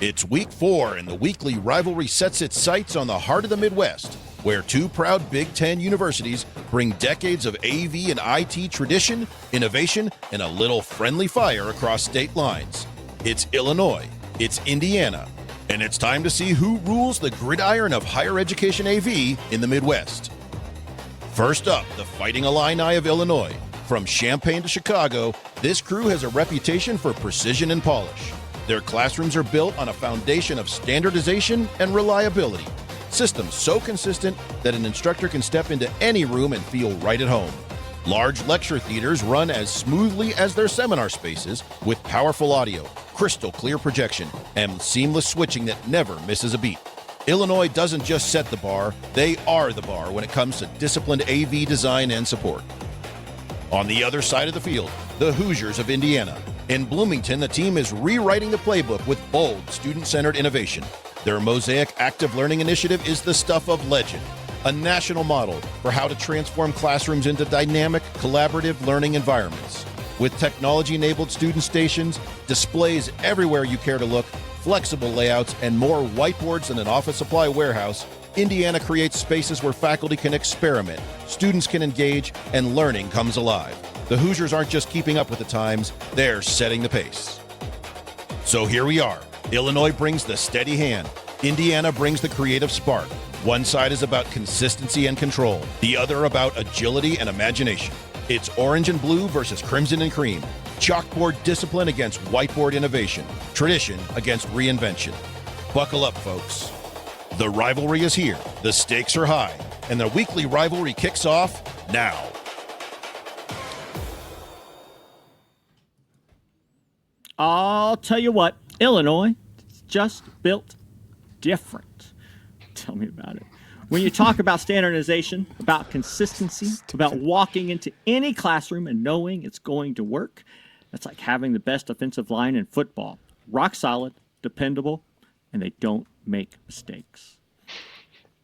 It's week 4, and the weekly rivalry sets its sights on the heart of the Midwest, where two proud Big Ten universities bring decades of AV and IT tradition, innovation, and a little friendly fire across state lines. It's Illinois, it's Indiana, and it's time to see who rules the gridiron of higher education AV in the Midwest. First up, the Fighting Illini of Illinois. From Champaign to Chicago, this crew has a reputation for precision and polish. Their classrooms are built on a foundation of standardization and reliability. Systems so consistent that an instructor can step into any room and feel right at home. Large lecture theaters run as smoothly as their seminar spaces with powerful audio, crystal clear projection, and seamless switching that never misses a beat. Illinois doesn't just set the bar, they are the bar when it comes to disciplined AV design and support. On the other side of the field, the Hoosiers of Indiana. In Bloomington, the team is rewriting the playbook with bold, student-centered innovation. Their Mosaic Active Learning Initiative is the stuff of legend, a national model for how to transform classrooms into dynamic, collaborative learning environments. With technology-enabled student stations, displays everywhere you care to look, flexible layouts, and more whiteboards than an office supply warehouse, Indiana creates spaces where faculty can experiment, students can engage, and learning comes alive. The Hoosiers aren't just keeping up with the times, they're setting the pace. So here we are. Illinois brings the steady hand. Indiana brings the creative spark. One side is about consistency and control, the other about agility and imagination. It's orange and blue versus crimson and cream. Chalkboard discipline against whiteboard innovation. Tradition against reinvention. Buckle up, folks. The rivalry is here, the stakes are high, and the weekly rivalry kicks off now. I'll tell you what, Illinois is just built different. Tell me about it. When you talk about standardization, about consistency, about walking into any classroom and knowing it's going to work, that's like having the best offensive line in football. Rock solid, dependable, and they don't make mistakes.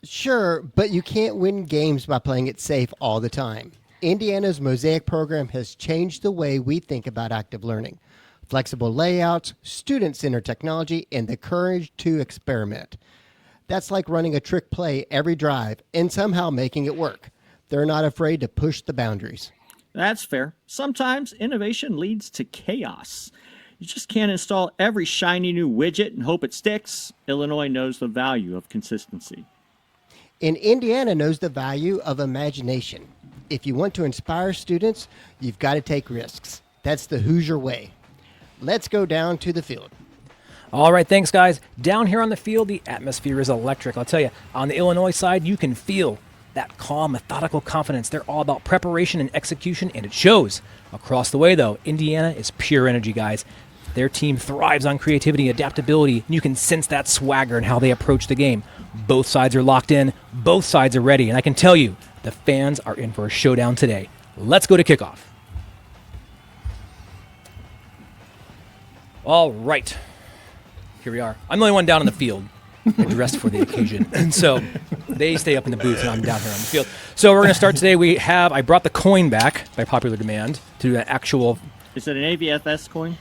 Sure, but you can't win games by playing it safe all the time. Indiana's Mosaic program has changed the way we think about active learning. Flexible layouts, student-centered technology, and the courage to experiment. That's like running a trick play every drive and somehow making it work. They're not afraid to push the boundaries. That's fair. Sometimes innovation leads to chaos. You just can't install every shiny new widget and hope it sticks. Illinois knows the value of consistency. And Indiana knows the value of imagination. If you want to inspire students, you've got to take risks. That's the Hoosier way. Let's go down to the field. All right, thanks, guys. Down here on the field, the atmosphere is electric. I'll tell you, on the Illinois side, you can feel that calm, methodical confidence. They're all about preparation and execution, and it shows. Across the way, though, Indiana is pure energy, guys. Their team thrives on creativity, adaptability, and you can sense that swagger in how they approach the game. Both sides are locked in. Both sides are ready, and I can tell you, the fans are in for a showdown today. Let's go to kickoff. All right. Here we are. I'm the only one down on the field. I dressed for the occasion. And so they stay up in the booth and I'm down here on the field. So we're going to start today. I brought the coin back by popular demand to do an actual. Is it an AVSF coin?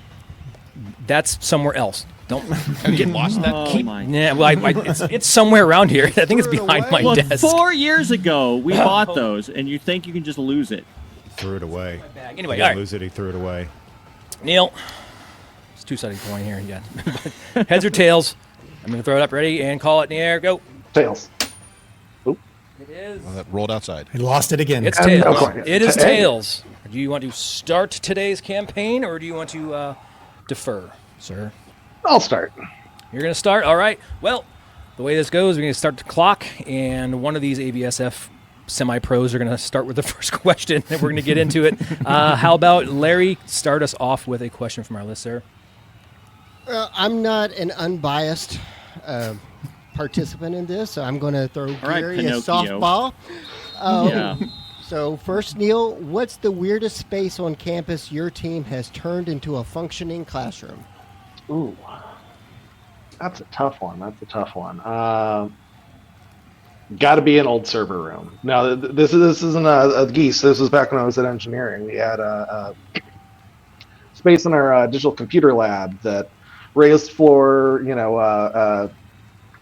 That's somewhere else. Don't Get lost in that. Yeah, well, it's somewhere around here. I think it's behind my desk. 4 years ago, we bought those, and you think you can just lose it. He threw it away. Anyway, he all didn't right. lose it, he threw it away. Neil. It's two-sided coin here. Yeah. Heads or tails? I'm going to throw it up. Ready? And call it in the air. Go. Tails. It is. Well, that rolled outside. He lost it again. It's tails. It is tails. Do you want to start today's campaign, or do you want to defer, sir? I'll start. You're going to start? All right. Well, the way this goes, we're going to start the clock, and one of these AVSF semi-pros are going to start with the first question, and we're going to get into it. How about Larry start us off with a question from our list, sir? I'm not an unbiased participant in this, so I'm going to throw Gary a softball. So first, Neil, what's the weirdest space on campus your team has turned into a functioning classroom? Ooh, that's a tough one. Got to be an old server room. Now, this isn't a geese. This was back when I was at engineering. We had a space in our digital computer lab that raised floor,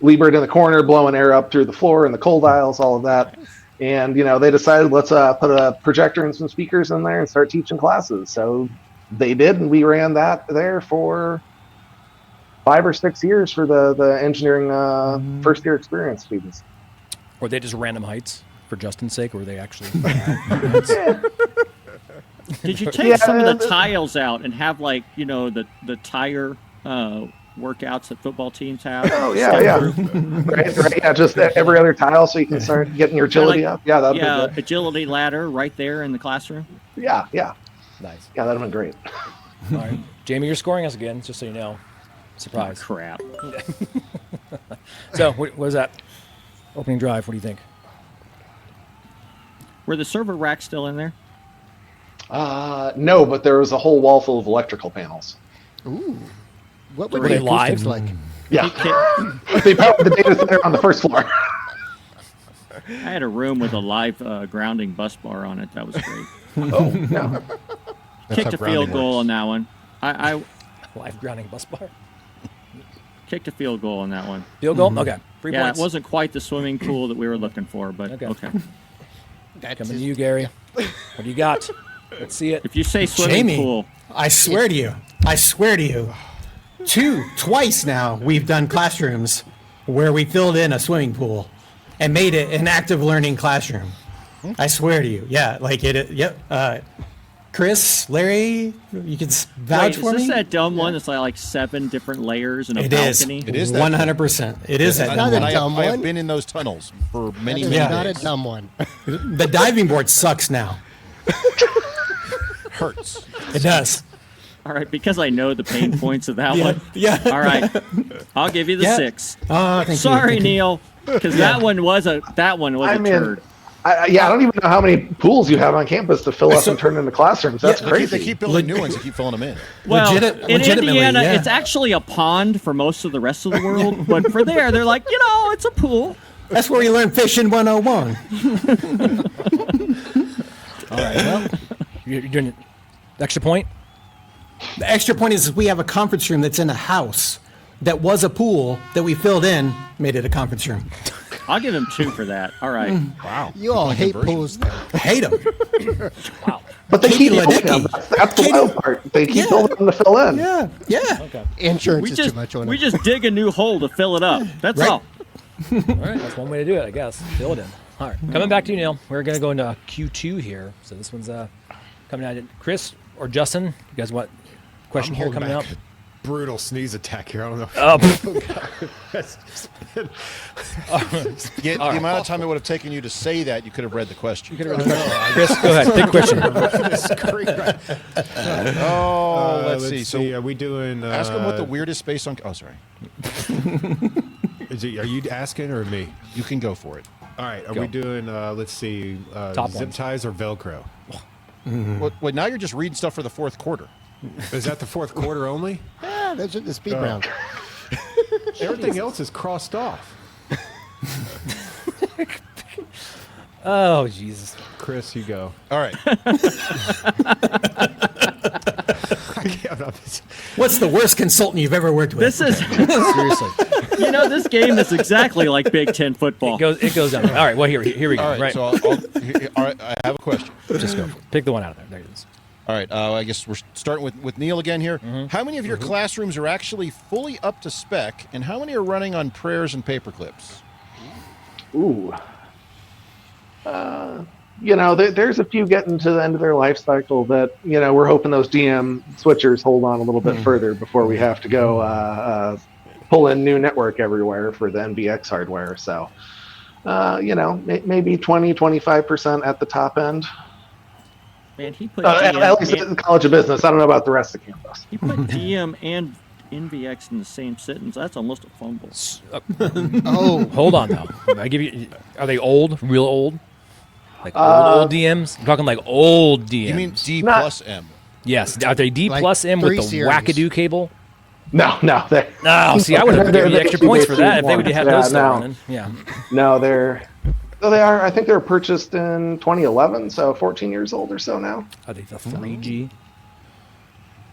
Liebert in the corner, blowing air up through the floor and the cold aisles, all of that. And, they decided, let's put a projector and some speakers in there and start teaching classes. So they did, and we ran that there for 5 or 6 years for the engineering first year experience students. Were they just random heights for Justin's sake, or were they actually? Did you take some of the tiles out and have the tire workouts that football teams have? Oh yeah. right. Yeah, just every other tile, so you can start getting your agility up. Yeah, that'd be good. Agility ladder right there in the classroom. Yeah. Nice. Yeah, that'd been great. All right, Jamie, you're scoring us again, just so you know. Surprise. Oh, crap. So, what was that? Opening drive. What do you think? Were the server racks still in there? No, but there was a whole wall full of electrical panels. Ooh. What Were were they the live? acoustics like? Yeah, they powered the data center on the first floor. I had a room with a live grounding bus bar on it. That was great. Oh no. Kicked how a grounding field goal works. on that one. I Live grounding bus bar. kicked a field goal on that one. Field goal. Okay. 3 Yeah, points. it wasn't quite the swimming pool that we were looking for, but okay. Coming to you, Gary. What do you got? Let's see it. If you say swimming Jamie, pool, I swear to you, twice now we've done classrooms where we filled in a swimming pool and made it an active learning classroom. I swear to you. Yeah, yep. Chris, Larry, you can vouch wait, for is this me? that dumb one that's like 7 different layers and a It is. balcony? It is that 100%. It is that not dumb a one. dumb I have one. been in those tunnels for many, That is many Yeah. not a days. dumb one. The diving board sucks now. Hurts. It does. All right, because I know the pain points of that one. Yeah. All right, I'll give you the Yeah. 6. Oh, thank you. Sorry, Thank you. Neil, because that one was a turd. I don't even know how many pools you have on campus to fill up and turn into classrooms. That's Yeah, crazy. They keep building new ones and keep filling them in. Well, in legitimately, Indiana, yeah. it's actually a pond for most of the rest of the world, but for there, they're like, it's a pool. That's where you learn fishing 101. All right. Well, you're doing it. Extra point. The extra point is we have a conference room that's in a house that was a pool that we filled in, made it a conference room. I'll give him 2 for that. All right. Wow. You all hate Conversion. pools, though. I hate them. Wow. But they Katie keep building them. Ledecky. That's the Katie- wild part. They keep Yeah. building them to fill in. Yeah. Insurance We is just too much on we it. just dig a new hole to fill it up. That's Right. all. All right. That's one way to do it, I guess. Fill it in. All right. Coming back to you, Neil. We're going to go into Q2 here. So this one's coming out. Chris or Justin, you guys want question I'm here holding coming up? back a brutal sneeze attack here. I don't know. Oh, The amount of time it would have taken you to say that, you could have read the question. Chris, go ahead. Big question. Let's see. So are we doing? ask them what the weirdest space on. Oh, sorry. Are you asking or me? You can go for it. All right. Are Go. we doing? Let's see. Top Zip ones. ties or Velcro? Well, now you're just reading stuff for the fourth quarter. Is that the fourth quarter only? Yeah, those are the speed round. Everything else is crossed off. Oh, Jesus. Chris, you go. All right. What's the worst consultant you've ever worked with? This is, Seriously. this game is exactly like Big Ten football. It goes down. All right. Well, here we go. All right. So all right. I have a question. Just go. Pick the one out of there. There it is. All right. I guess we're starting with Neil again here. How many of your classrooms are actually fully up to spec, and how many are running on prayers and paper clips? Ooh. There's a few getting to the end of their life cycle that, we're hoping those DM switchers hold on a little bit further before we have to go pull in new network everywhere for the NBX hardware. So, maybe 20, 25% at the top end. Man, he put At least at the College of Business. I don't know about the rest of campus. he put DM and NVX in the same sentence. That's almost a fumble. Oh, Hold on, though. I give you. Are they old? Real old? Like old DMs? I'm talking like old DMs. You mean D Not- plus M? Yes. Are they D Like plus M with 3 the series. wackadoo cable? No. No. See, I would have given you They're extra points for that if they ones. would have Yeah, those still no. running. Yeah. No, they are. I think they were purchased in 2011, so 14 years old or so now. Are they the 3G?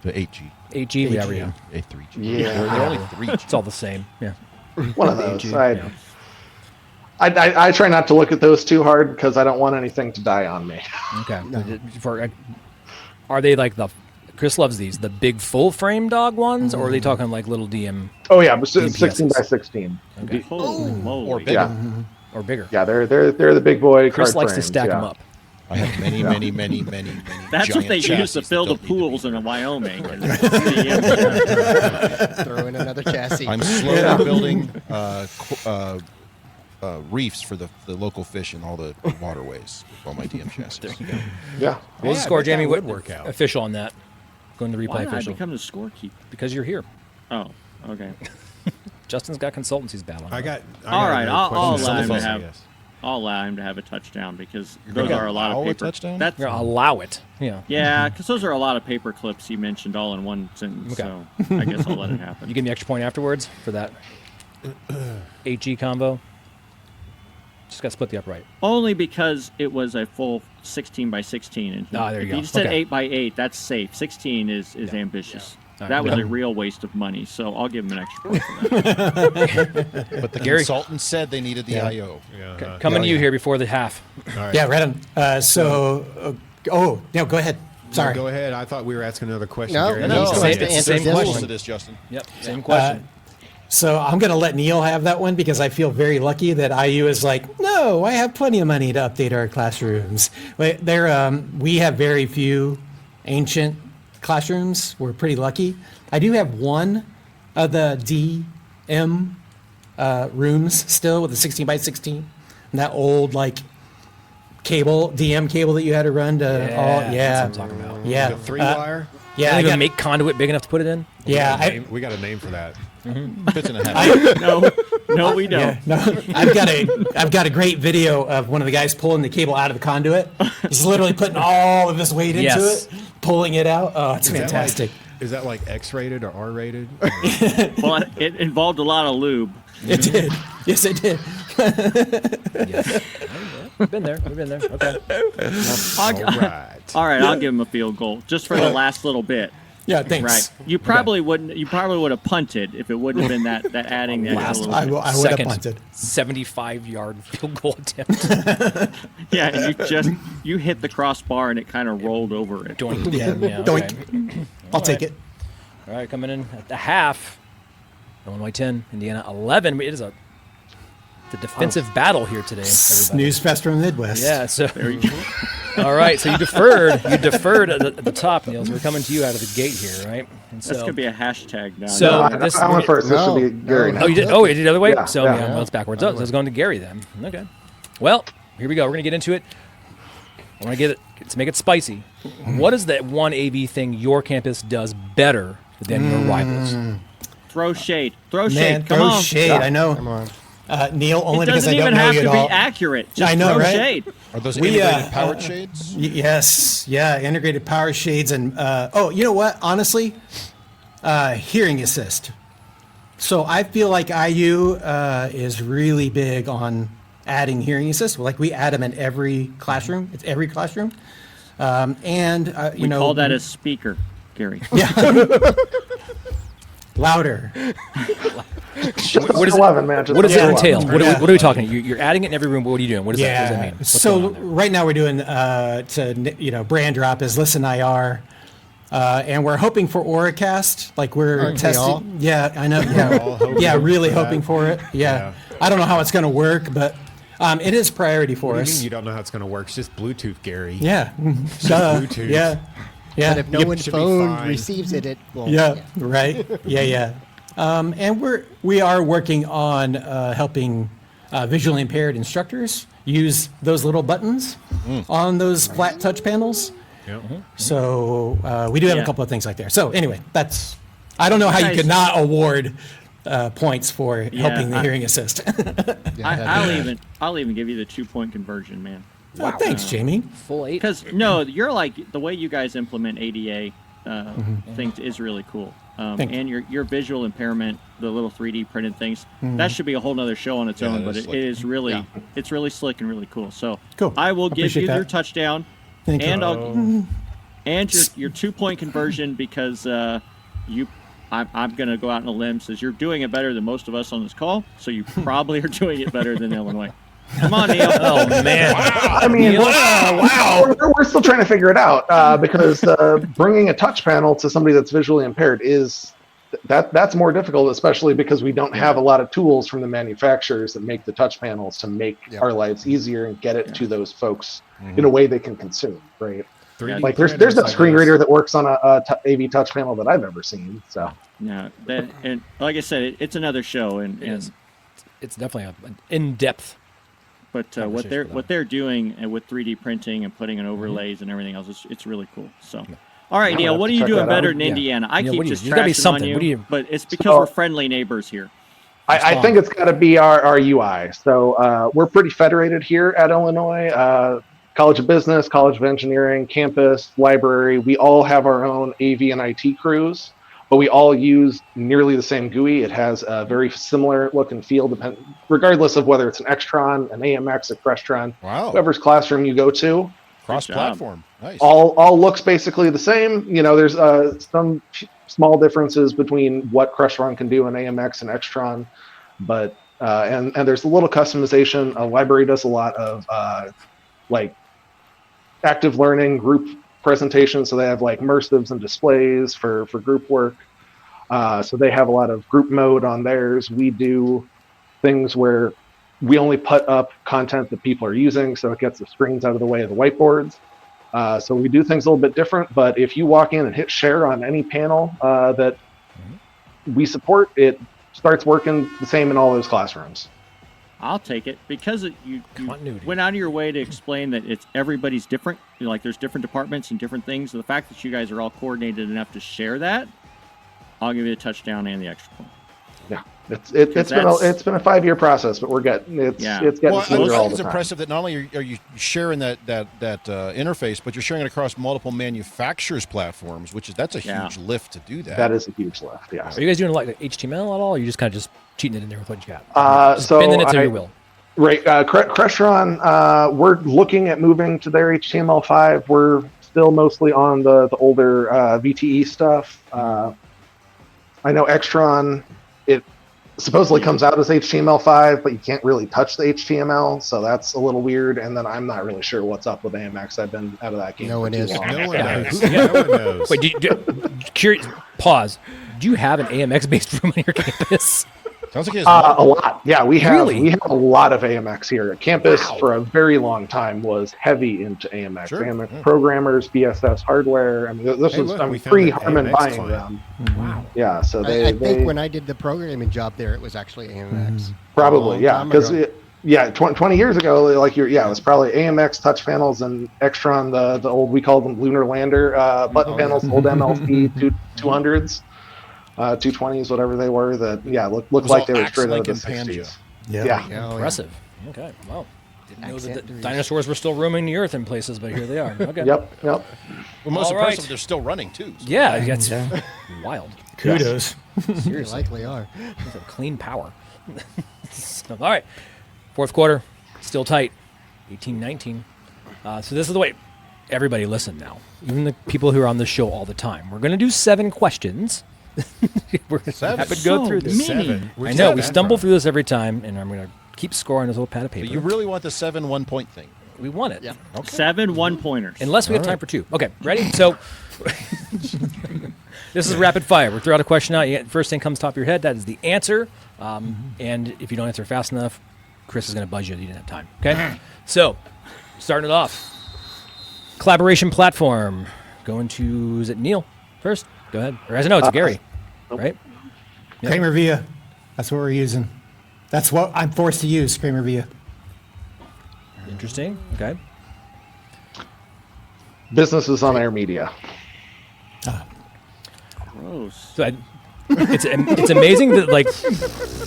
The 8G. 8G, whatever. Yeah. A3G. Yeah. They're only 3G. It's all the same. Yeah. One of those. 8G, yeah. I try not to look at those too hard because I don't want anything to die on me. Okay. Are they like Chris loves these, the big full frame dog ones, or are they talking like little DM Oh yeah, but it's DPSs. 16 by 16. Okay. Holy moly. Or bigger. Yeah, or bigger? yeah, they're the big boy. Chris card likes to frames, stack yeah. them up. I have many. That's what giant they use chassis to fill that the don't need to pools be in Wyoming. Throw in another chassis. I'm slowly building reefs for the local fish in all the waterways with all my DM chassis. Yeah. What was the Yeah, score, I bet Jamie? that What would work out. official on that? Going to the Why replay did I official. become the scorekeeper? Because you're here. Oh, okay. Justin's got consultancies battling. I got. All right, another I'll question. allow him to Yes. have- I'll allow him to have a touchdown because You're those gonna are a lot allow of a paper. touchdown? That's You're gonna allow it. Yeah. yeah, because those are a lot of paper clips he mentioned all in one sentence. Okay. So I guess I'll let it happen. You give me extra point afterwards for that 8G combo. Just got to split the upright. Only because it was a full 16 by 16. And Ah, there you if go. you just said Okay. 8 by 8, that's safe. 16 is ambitious. All That right. was Yeah. a real waste of money, so I'll give him an extra point for that. But the Gary? consultant said they needed the IO. Yeah, Coming to you here before the half. all right. Yeah, right on. Oh, no, go ahead. No, Sorry. go ahead. I thought we were asking another question. No, Gary. no, It's the it's same- the it's the answer same to this question. Close one. to this, Justin. Yep. Same question. So I'm going to let Neil have that one because I feel very lucky that IU is like, no, I have plenty of money to update our classrooms. We have very few ancient classrooms. We're pretty lucky. I do have one of the DM rooms still with the 16 by 16. And that old DM cable that you had to run to That's what I'm talking about. Yeah. The 3-wire. Yeah, Can't I even got, make conduit big enough to put it in. We got a name for that. Fits in a hat. No, we don't. Yeah, no, I've got a great video of one of the guys pulling the cable out of the conduit. He's literally putting all of his weight into Yes. it, pulling it out. Oh, it's Is that fantastic. Is that like X-rated or R-rated? Well, it involved a lot of lube. It did. Yes, it did. Yes. We've been there. Okay. All right. All right, I'll give him a field goal just for the last little bit. Yeah, thanks. Right. You probably wouldn't. You probably would have punted if it wouldn't have been that adding that Last little I, bit. I would have Second punted. 75-yard field goal attempt. Yeah, and you hit the crossbar and it kind of rolled over it. Doink. Yeah, Yeah, doink. okay. I'll take it. All right, coming in at the half. Illinois 10, Indiana 11. It is the defensive battle here today, everybody. Snooze fest from the Midwest. Yeah, so all right, so you deferred at the top, Neil. So we're coming to you out of the gate here, right? And so, That's gonna be a hashtag now. So- No, this- I went first. This No, should be Gary no. now. oh, you did. Oh, you did the other way. Yeah, So yeah. well, it's backwards. Oh, so it's going to Gary then. Okay. Well, here we go. We're gonna get into it. I want to to make it spicy. What is that one AV thing your campus does better than your rivals? Throw shade. Throw Man, shade. Come throw on. shade. Yeah. I know. Come on. Neil, only It because doesn't I don't even know have you to at be all. accurate. Just I know, throw right? shade. Are those We, integrated powered shades? Yes, yeah, integrated power shades and you know what? Honestly, hearing assist. So I feel like IU is really big on adding hearing assist. Like we add them in every classroom. It's every classroom, and We call that a speaker, Gary. louder. Just What is it- 11, man. Just What does it 11. entail? What Yeah. are we talking? You're adding it in every room. But what are you doing? What does that mean? What's So going on there? right now we're doing brand drop is Listen IR. And we're hoping for Auracast. Like we're Aren't we testing. all? Yeah, I know. all hoping Yeah, really for that. hoping for it. Yeah. I don't know how it's going to work, but it is priority for What do you us. mean you don't know how it's going to work? It's just Bluetooth, Gary. Yeah. Duh. Bluetooth. Yeah. Yeah. But if no Yep. one's should be phone fine. receives it, it won't. Yeah. Right. Yeah. And we are working on helping visually impaired instructors use those little buttons on those flat touch panels. Yep. So we do have a Yeah. couple of things like there. So anyway, I don't know how you Guys- could not award points for helping the I- hearing assist. I'll even give you the 2-point conversion, man. Thanks, Jamie. Full 8. Because no, you're like the way you guys implement ADA things is really cool. Thank And your visual impairment, the little 3D printed things, that should be a whole nother show on its own. that But is it slick. is really, it's really slick and really cool. So Cool. I will give Appreciate you your that. touchdown, Thank you. and I'll and your 2-point conversion because I'm going to go out on a limb, says you're doing it better than most of us on this call, so you probably are doing it better than Illinois. Come on, Neil. Oh man. I mean, wow. We're still trying to figure it out because bringing a touch panel to somebody that's visually impaired that's more difficult, especially because we don't have a lot of tools from the manufacturers that make the touch panels to make our lives easier and get it to those folks in a way they can consume, right? 3D Like there's no screen reader that works on a AV touch panel that I've ever seen. So Yeah, and like I said, it's another show, and It's definitely an in-depth. but what they're doing and with 3D printing and putting in overlays and everything else, it's really cool. So, all right, Neil, what are you check doing that better out. than Indiana? I Neil, keep what do you- just there's gotta be trashing on something. you, What do you- but it's because So- we're friendly neighbors here. I think it's got to be our UI. So we're pretty federated here at Illinois. College of Business, College of Engineering, campus, library. We all have our own AV and IT crews, but we all use nearly the same GUI. It has a very similar look and feel, regardless of whether it's an Extron, an AMX, a Crestron, Wow. whoever's classroom you go to. Cross-platform. Nice. All looks basically the same. You know, there's some small differences between what Crestron can do in AMX and Extron, but and there's a little customization. A library does a lot of like active learning group presentations, so they have like immersives and displays for group work. So they have a lot of group mode on theirs. We do things where we only put up content that people are using, so it gets the screens out of the way of the whiteboards. So we do things a little bit different, but if you walk in and hit share on any panel that we support, it starts working the same in all those classrooms. I'll take it because you Continuity. went out of your way to explain that it's everybody's different. You know, like there's different departments and different things. So the fact that you guys are all coordinated enough to share that, I'll give you a touchdown and the extra point. Yeah, it's been a 5-year process, but we're getting it's getting Well, smoother I all think the it's time. impressive that not only are you sharing that interface, but you're sharing it across multiple manufacturers' platforms, that's a huge lift to do that. That is a huge lift. Yeah. Are you guys doing like HTML at all? Or are you just kind of just cheating it in there with what you got? Just So bending it to your will. Right, Crestron, we're looking at moving to their HTML5. We're still mostly on the older VTE stuff. I know Extron, it supposedly comes out as HTML5, but you can't really touch the HTML, so that's a little weird. And then I'm not really sure what's up with AMX. I've been out of that game. No for one too is. long. No one knows. No one knows. Wait, curious. Pause. Do you have an AMX-based room on your campus? Sounds like it is. A lot. Yeah, we have a lot of AMX here. Campus for a very long time was heavy into AMX. Sure. AMX programmers, BSS hardware. I mean, this was look, we found pre-Harman an buying AMX them. Wow. Yeah, so they I think when I did the programming job there, it was actually AMX. probably, A yeah, long time because ago. 20 years ago, like it was probably AMX touch panels and Extron, the old, we called them lunar lander button panels, old MLP 200s. 220s, whatever they were, that looked was like all they were Axe straight out of the Link and 60s. Yeah. Oh, Impressive. Okay. Wow. Didn't know that the Accent dinosaurs were still roaming the earth in places, but here they are. Okay. Yep. Well, most All impressive, right. they're still running too. So. Yeah, that's wild. Kudos. They Seriously. likely are. Those are clean power. So, all right. Fourth quarter, still tight. 18-19. So this is the way. Everybody listen now. Even the people who are on this show all the time. We're going to do 7 questions. We're going to have to go through this. Seven. I Where'd you know, get we that stumble from? through this every time, and I'm going to keep scoring this little pad of paper. But you really want the 7 1-point thing. we want it. Yeah. 7 1-pointers. Unless we have time for 2. Okay, ready? So this is rapid fire. We'll throw out a question out. First thing comes top of your head, that is the answer. And if you don't answer fast enough, Chris is going to buzz you that you didn't have time. Okay? So, starting it off. Collaboration platform. Going to, is it Neil first? Go ahead. Or as I know, it's Gary. Right? Kramer Via. That's what we're using. That's what I'm forced to use, Kramer Via. Interesting. Okay. Businesses on air media. Gross. So it's amazing that, like,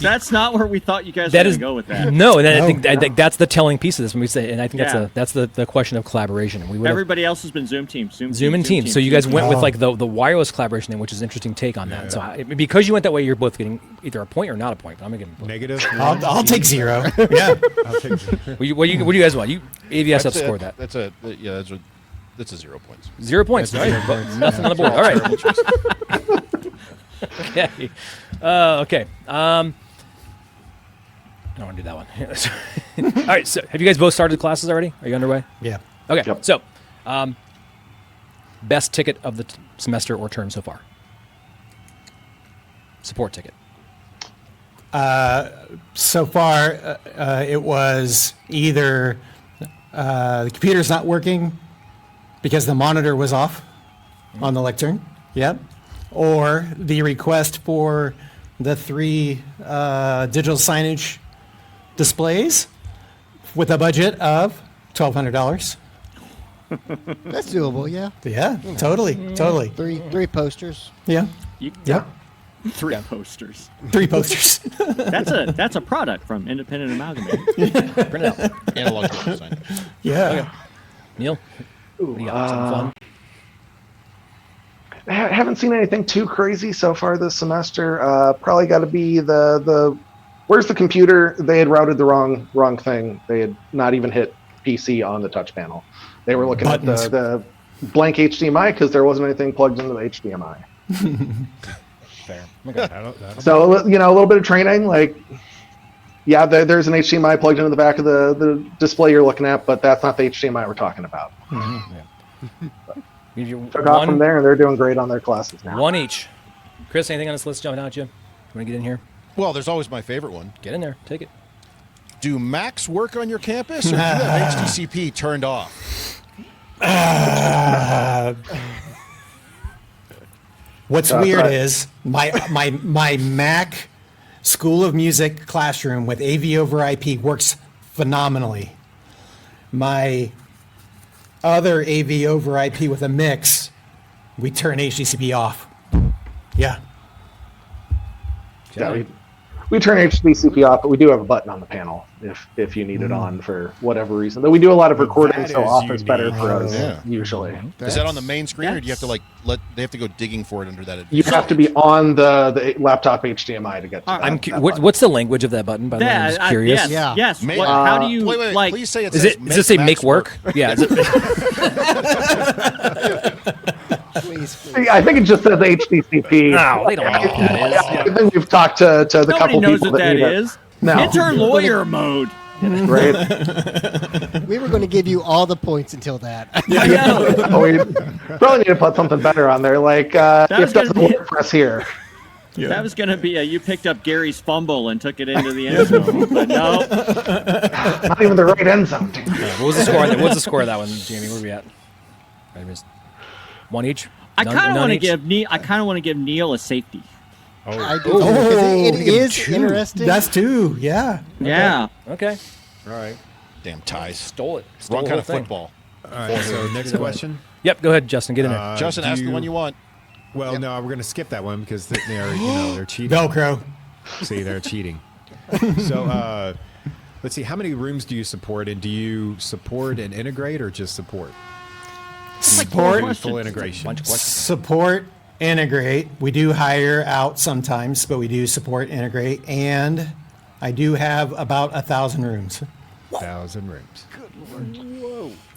That's not where we thought you guys that were is going to go with that. No, and then No. I think that's the telling piece of this when we say, and I think Yeah. that's the question of collaboration. And we would have Everybody else has been Zoom Teams. Zoom and Teams. So you guys went with like the wireless collaboration thing, which is an interesting take on that. So because you went that way, you're both getting either a point or not a point. I'm gonna give them both. Negative. I'll take 0. Yeah. I'll take 0. What do you guys want? You AVSF That's scored that. That's a That's a 0 points. 0 points. That's Right. 0 points. Nothing on the board. All right. Okay. Okay. I don't want to do that one. All right. So, have you guys both started classes already? Are you underway? Yeah. Okay. Yep. So, best ticket of the semester or term so far? Support ticket. So far, it was either the computer's not working because the monitor was off on the lectern. Yep. Or the request for the 3 digital signage displays with a budget of $1,200. That's doable, yeah. Yeah, totally. Three posters. Yeah. Yep. 3 posters. 3 posters. That's a product from Independent Amalgamated. Print it out. Analog digital sign. Yeah. Neil? What do you got? Something fun? I haven't seen anything too crazy so far this semester. Probably got to be the where's the computer? They had routed the wrong thing. They had not even hit PC on the touch panel. They were looking Buttons. at the blank HDMI because there wasn't anything plugged into the HDMI. Fair. Okay. So a little bit of training, like, yeah, there's an HDMI plugged into the back of the display you're looking at, but that's not the HDMI we're talking about. Took off from there, and they're doing great on their classes now. 1 each. Chris, anything on this list jumping out at you? You want to get in here? Well, there's always my favorite one. Get in there. Take it. Do Macs work on your campus, or do you have HTCP turned off? What's That's weird right. is my Mac School of Music classroom with AV over IP works phenomenally. My other AV over IP with a mix, we turn HDCP off. Yeah. Yeah, we turn HDCP off, but we do have a button on the panel if you need it on for whatever reason. Though we do a lot of recording, that so is off is better unique. for us Yeah. usually. Is that on the main screen, or do you have to they have to go digging for it under that? You have to be on the laptop HDMI to get to that button. What's the language of that button? By the way, I'm just curious. Yes, Yeah. yes. Make- How do you wait, like? please say it Is says it? Does it say make Macs work? Yeah. Is it, Please. I think it just says HDCP. no, they don't know what that is. I think we've talked to the Nobody couple knows people what that need it. is. No. Enter lawyer mode. Right? We were going to give you all the points until that. Oh, we probably need to put something better on there, like was it doesn't gonna be- work for us here. That was going to be you picked up Gary's fumble and took it into the end zone, but no. Not even the right end zone. Dude. What was the score? What's the score of that one, Jamie? Where are we at? I missed 1 each. I kind of None want to each? give Neil. I kind of want to give Neil a safety. I do too, Oh, 'cause it give is two. interesting. That's 2, yeah. Yeah. Okay. All right. Damn ties. Stole it. Stole Wrong the kind of whole thing. football. All right. So next question. Yep. Go ahead, Justin. Get in there. Justin, do ask the one you want. Well, no, we're going to skip that one because they're they're cheating. Velcro. See, they're cheating. So let's see. How many rooms do you support, and do you support and integrate, or just support? Support. Full integration. Bunch of questions. Support, integrate. We do hire out sometimes, but we do support, integrate, and I do have about 1,000 rooms 1,000 rooms.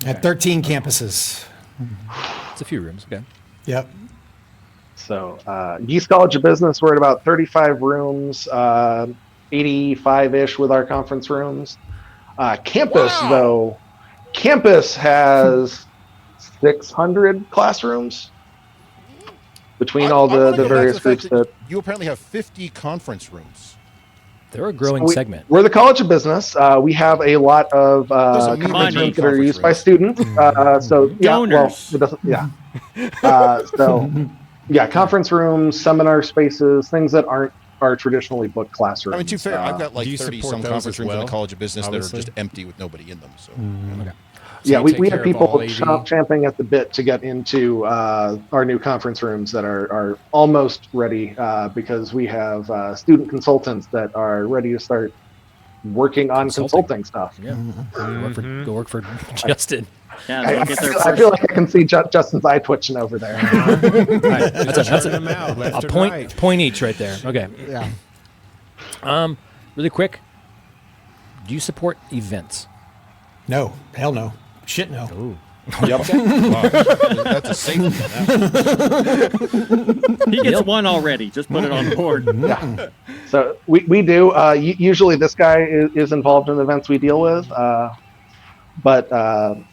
at 13 campuses. It's a few rooms. Okay. Yep. So, Geese College of Business, we're at about 35 rooms, 85-ish with our conference rooms. Campus, though, campus has 600 classrooms between all I wanna the go back to various the fact groups that. you apparently have 50 conference rooms. They're a growing segment. We're the College of Business. We have a lot of Doesn't mean conference money. rooms that are Conference used by rooms. students. So yeah, well, Donors. it doesn't, yeah. So yeah, conference rooms, seminar spaces, things that aren't our traditionally booked classrooms. I mean, to be fair, I've got like do you 30 support some those conference as rooms in well, the College of Business obviously? that are just empty with nobody in them. So Okay. Yeah, you we take have care of people all AV? champing at the bit to get into our new conference rooms that are almost ready because we have student consultants that are ready to start working on consulting stuff. Yeah. Go work for Justin. Yeah. I, they'll I get their feel, I first- feel like I can see Justin's eye twitching over there. That's them out left a and point. right. Point each right there. Okay. Yeah. Really quick. Do you support events? No. Hell no. Shit no. Yep. Wow. That's a safety. He gets one already. Just put it on board. Yeah. So we do. Usually this guy is involved in the events we deal with. But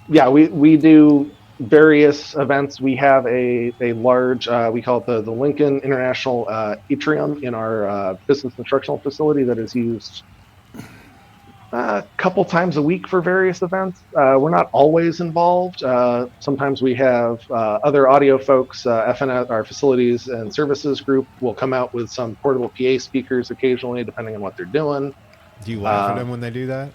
yeah, we do various events. We have a large, we call it the Lincoln International Atrium in our business instructional facility that is used a couple times a week for various events. We're not always involved. Sometimes we have other audio folks, FNS, our facilities and services group will come out with some portable PA speakers occasionally, depending on what they're doing. Do you laugh at them when they do that?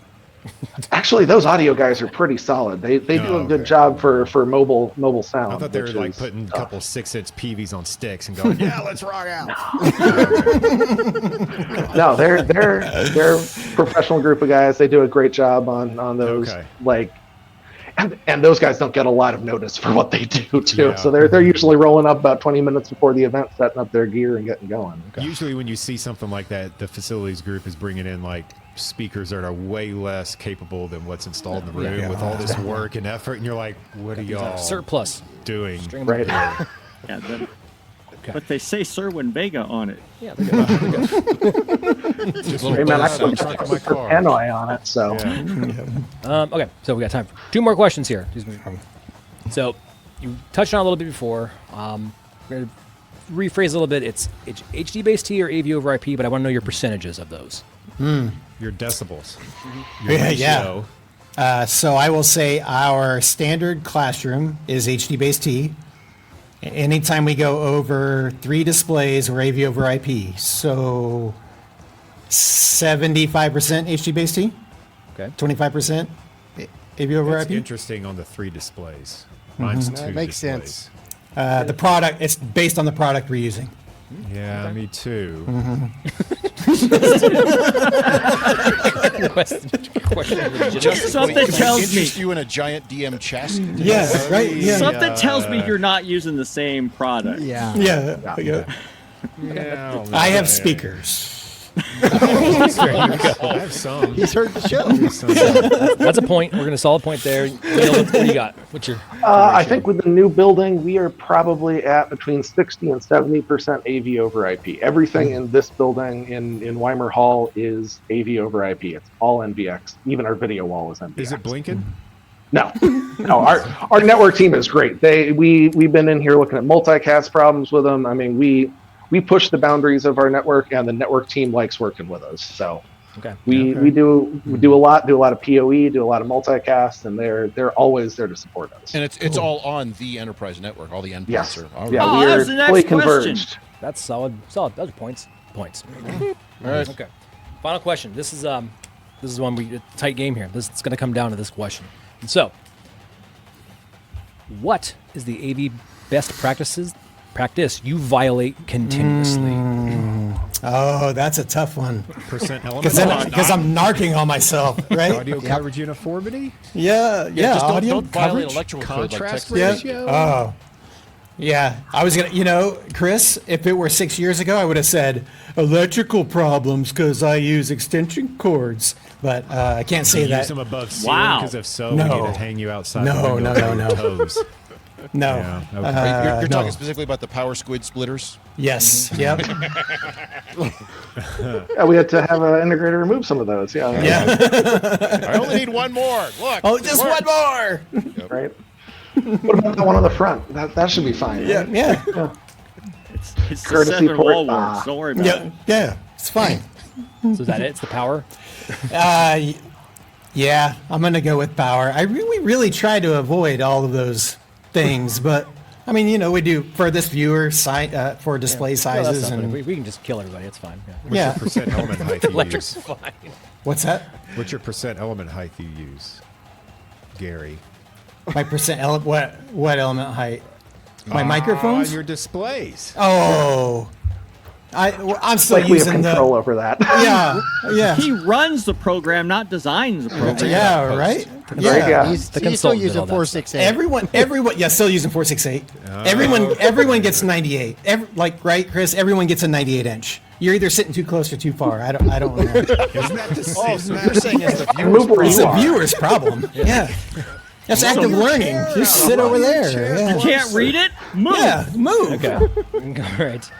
Actually, those audio guys are pretty solid. They do a good job for mobile sound. I thought they were like putting a couple 6-inch PVs on sticks and going, yeah, let's rock out. No, they're professional group of guys. They do a great job on those. Okay. Like, and those guys don't get a lot of notice for what they do too. Yeah. So they're usually rolling up about 20 minutes before the event, setting up their gear and getting going. Usually when you see something like that, the facilities group is bringing in like speakers that are way less capable than what's installed in the room with all this work and effort. And you're like, what are y'all Surplus. doing? Right. Yeah, but they say Sherwin Vega on it. Yeah, they're good. Just Hey man, I put truck in my car. Hanoi on it. So Yeah. Okay, so we got time for 2 more questions here. So you touched on it a little bit before. We're going to rephrase a little bit. It's HD base T or AV over IP, but I want to know your percentages of those. Your decibels. Yeah. So I will say our standard classroom is HD base T. Anytime we go over 3 displays, we're AV over IP. So 75% HD base T, Okay. 25% AV over That's IP. interesting on the 3 displays. Mine's 2 That makes displays. sense. The product, it's based on the product we're using. Yeah, me too. Something tells me. interest you in a giant DM chest. Yeah, right? Yeah. Something tells me you're not using the same product. Yeah. Yeah. Yeah, I have speakers. I have some. He's heard the show. That's a point. We're going to solve a point there. Neil, what do you got? What's your I think with the new building, we are probably at between 60 and 70% AV over IP. Everything in this building in Weimer Hall is AV over IP. It's all NVX. Even our video wall is NVX. Is it blinking? No, no. Our network team is great. We've been in here looking at multicast problems with them. I mean, we push the boundaries of our network, and the network team likes working with us. So Okay. we do a lot of PoE, do a lot of multicast, and they're always there to support us. And it's all on the enterprise network. All the endpoints Yes. are. All Yeah, right. Oh, that we was the are next fully question. converged. That's solid. Solid. Those are points. Points. All right. Okay. Final question. This is one we tight game here. It's going to come down to this question. And so, what is the AV best practice you violate continuously? Oh, that's a tough one. Percent Because element? I'm narking on myself, right? Audio coverage uniformity? Yeah, Just audio don't violate coverage. electrical code like Contrast text. Yeah. ratio? Oh. Yeah. I was going to, Chris, if it were 6 years ago, I would have said electrical problems because I use extension cords. But I can't say Use that. them above ceiling Wow. because if so, No. we need to hang you outside. No, the window no, with no, your no. Toes. No. Yeah, okay. You're no. talking specifically about the power squid splitters. Yes. Yep. Yeah, we had to have an integrator remove some of those. Yeah. Yeah. I only need one more. Look. Oh, just one more. Right. What about the one on the front? That should be fine. Yeah. Right? Yeah. It's the Courtesy 7 port. wall words. Don't worry about Yeah. it. Yeah. It's fine. So is that it? It's the power? Yeah, I'm going to go with power. I really try to avoid all of those things, but I mean, we do furthest viewer for display Well, sizes that's not- and we can just kill everybody. It's fine. Yeah. What's yeah. your percent element height you Electric's use? fine. What's that? What's your percent element height you use, Gary? My percent what element height? My microphones? Your displays. Oh, I'm still Like we have using control over that. yeah. He runs the program, not designs the program. Yeah, right? Yeah. He's still consultant using did all that 468. Everyone, yeah, still using 468. Everyone gets 98. Right, Chris? Everyone gets a 98 inch. You're either sitting too close or too far. I don't know. Isn't that the Oh, so you're saying it's the Move viewers. where It's you a are. viewer's problem. Yeah. That's active learning. Just sit over there. Yeah. You can't read it? Move. Yeah, move. Okay. All right.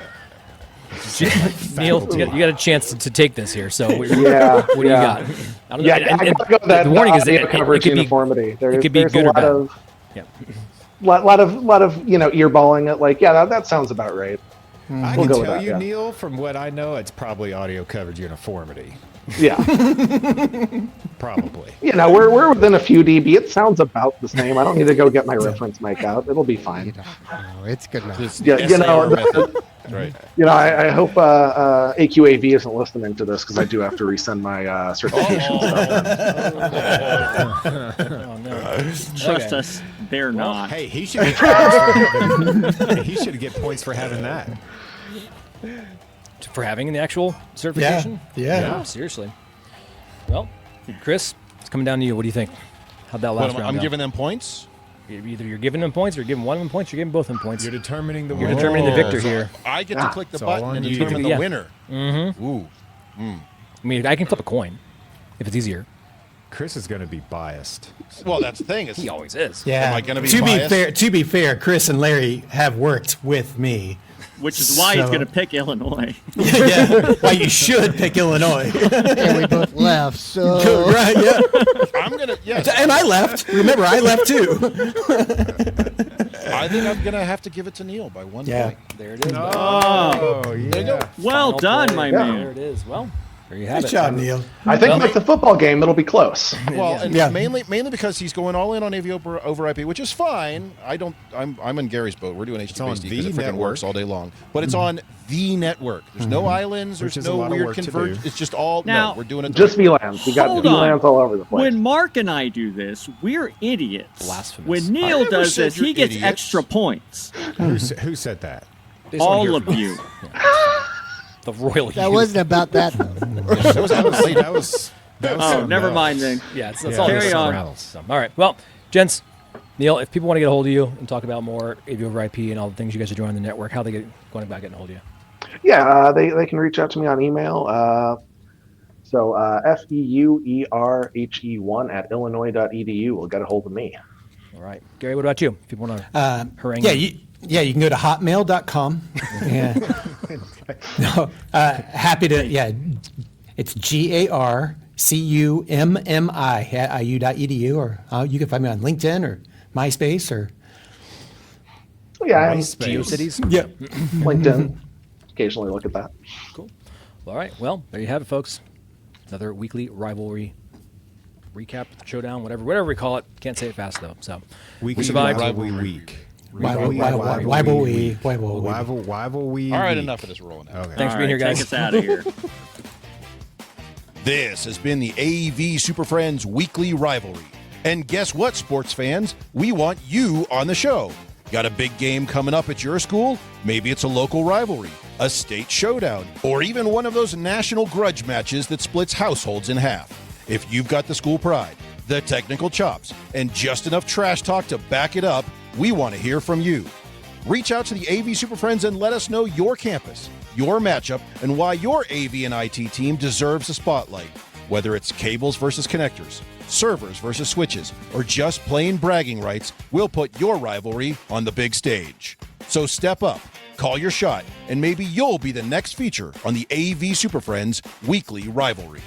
Neil, you got a chance to take this here. So what do you got? I don't know. I gotta go with that. The warning is that audio it coverage could be uniformity. it could be there's good a or lot bad. of Yeah. lot of earballing it. Like, that sounds about right. I We'll can go with tell that, you, yeah. Neil, from what I know, it's probably audio coverage uniformity. Yeah. Probably. We're within a few dB. It sounds about the same. I don't need to go get my reference mic out. It'll be fine. No, it's good enough. This Yeah, SAR method. Right. I hope AQAV isn't listening to this because I do have to resend my certification stuff. Oh no. Trust us, they're not. Hey, he should get points for he should get points for having that. For having the actual certification? Yeah. Oh, seriously. Well, Chris, it's coming down to you. What do you think? How'd that last round I'm go? giving them points. Either you're giving them points, or you're giving one of them points, or you're giving both of them points. You're determining the You're winner. determining the victor here. I get to click the It's all button on and you. determine the Yeah. winner. Mm-hmm. Ooh. I mean, I can flip a coin if it's easier. Chris is going to be biased. Well, that's the thing. Is He always is. Yeah. Am I gonna be to biased? To be fair, Chris and Larry have worked with me. Which is why he's So- going to pick Illinois. Yeah. Why you should pick Illinois. And we both left, so Right. Yeah. I'm gonna. Yes. And I left. Remember, I left too. I think I'm gonna have to give it to Neil by 1 Yeah. point. There it is. Oh, yeah. There you go. Well Final done, play. my There man. it is. Well, there you have Good it. job, Neil. I think like the football game, it'll be close. Well, and Yeah. mainly because he's going all in on AV over IP, which is fine. I'm in Gary's boat. We're doing on HTTP the because it freaking network. works all day long. But it's on the network. There's no islands. Which There's is a no lot of weird work to converge. do. It's just all. Now- no, we're doing it. Just VLANs. We got Hold on. VLANs all over the place. When Mark and I do this, we're idiots. Blasphemous. When I Neil never does said this, you're he gets idiots. extra points. Who said that? They just wanna All hear of from you. The royal that youth. wasn't about that. That was Oh, something never else. mind then. Yeah, it's all Carry this on. else. So, all right. Well, gents, Neil, if people want to get a hold of you and talk about more AV over IP and all the things you guys are doing on the network, how they get going about getting a hold of you? Yeah, they can reach out to me on email. FEUERHE1 at illinois.edu will get a hold of me. All right. Gary, what about you? If people want to harangue You can go to hotmail.com. Yeah. No, happy to, it's GARCUMMI@iu.edu, or you can find me on LinkedIn or MySpace or Yeah, GeoCities? yeah. LinkedIn. Occasionally look at that. All right. Well, there you have it, folks. Another weekly rivalry recap, showdown, whatever we call it. Can't say it fast, though. So we survived. Rivalry week. Why will we? All right, enough of this rolling out. Okay. Thanks for being here, guys. Take us out of here. This has been the AV Super Friends Weekly Rivalry. And guess what, sports fans? We want you on the show. Got a big game coming up at your school? Maybe it's a local rivalry, a state showdown, or even one of those national grudge matches that splits households in half. If you've got the school pride, the technical chops, and just enough trash talk to back it up, we want to hear from you. Reach out to the AV Super Friends and let us know your campus, your matchup, and why your AV and IT team deserves a spotlight. Whether it's cables versus connectors, servers versus switches, or just plain bragging rights, we'll put your rivalry on the big stage. So step up, call your shot, and maybe you'll be the next feature on the AV Super Friends Weekly Rivalry.